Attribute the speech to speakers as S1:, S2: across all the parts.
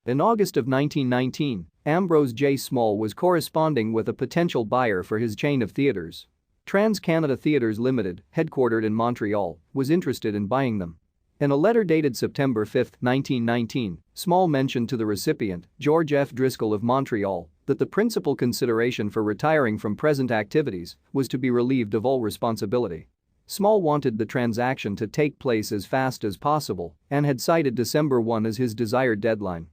S1: In August of 1919, Ambrose J. Small was corresponding with a potential buyer for his chain of theaters. Trans-Canada Theatres Limited, headquartered in Montreal, was interested in buying them. In a letter dated September 5, 1919, Small mentioned to the recipient, George F. Driscoll of Montreal, that the principal consideration for retiring from present activities was to be relieved of all responsibility. Small wanted the transaction to take place as fast as possible and had cited December 1 as his desired deadline.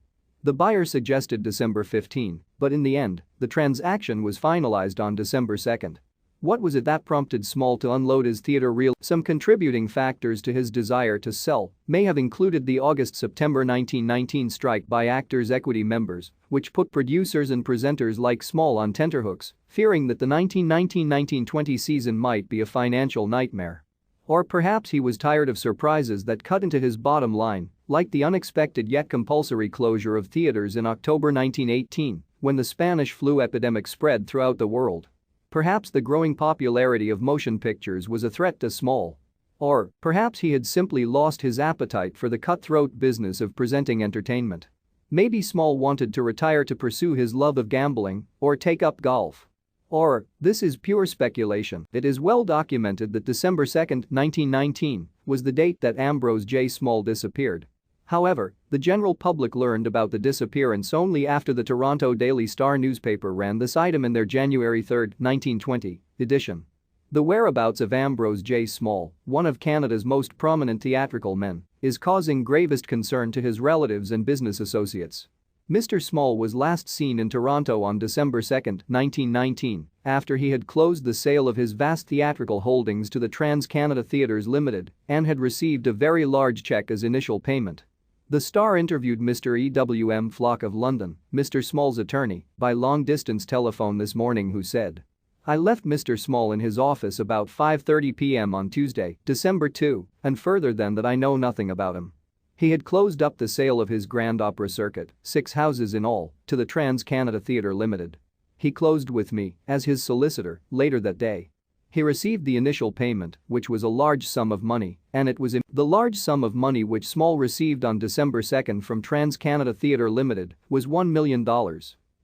S1: The buyer suggested December 15, but in the end, the transaction was finalized on December 2. What was it that prompted Small to unload his theater reel? Some contributing factors to his desire to sell may have included the August-September 1919 strike by Actors' Equity members, which put producers and presenters like Small on tenterhooks, fearing that the 1919-1920 season might be a financial nightmare. Or perhaps he was tired of surprises that cut into his bottom line, like the unexpected yet compulsory closure of theaters in October 1918, when the Spanish flu epidemic spread throughout the world. Perhaps the growing popularity of motion pictures was a threat to Small. Or perhaps he had simply lost his appetite for the cutthroat business of presenting entertainment. Maybe Small wanted to retire to pursue his love of gambling or take up golf. Or, this is pure speculation. It is well documented that December 2, 1919, was the date that Ambrose J. Small disappeared. However, the general public learned about the disappearance only after the Toronto Daily Star newspaper ran this item in their January 3, 1920, edition. The whereabouts of Ambrose J. Small, one of Canada's most prominent theatrical men, is causing gravest concern to his relatives and business associates. Mr. Small was last seen in Toronto on December 2, 1919, after he had closed the sale of his vast theatrical holdings to the Trans-Canada Theatres Limited and had received a very large check as initial payment. The Star interviewed Mr. E.W.M. Flock of London, Mr. Small's attorney, by long-distance telephone this morning, who said, "I left Mr. Small in his office about 5:30 p.m. on Tuesday, December 2, and further than that I know nothing about him. He had closed up the sale of his Grand Opera circuit, 6 houses in all, to the Trans-Canada Theatre Limited. He closed with me, as his solicitor, later that day. He received the initial payment, which was a large sum of money, and it was the large sum of money which Small received on December 2 from Trans-Canada Theatre Limited was $1 million.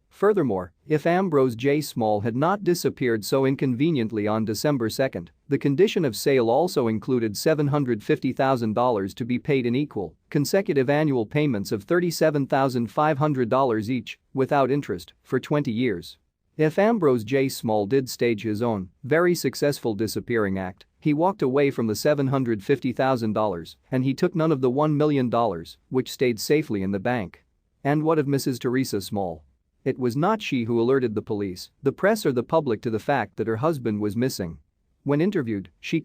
S1: Furthermore, if Ambrose J. Small had not disappeared so inconveniently on December 2, the condition of sale also included $750,000 to be paid in equal, consecutive annual payments of $37,500 each, without interest, for 20 years. If Ambrose J. Small did stage his own, very successful disappearing act, he walked away from the $750,000 and he took none of the $1 million, which stayed safely in the bank. And what of Mrs. Teresa Small? It was not she who alerted the police, the press or the public to the fact that her husband was missing. When interviewed, she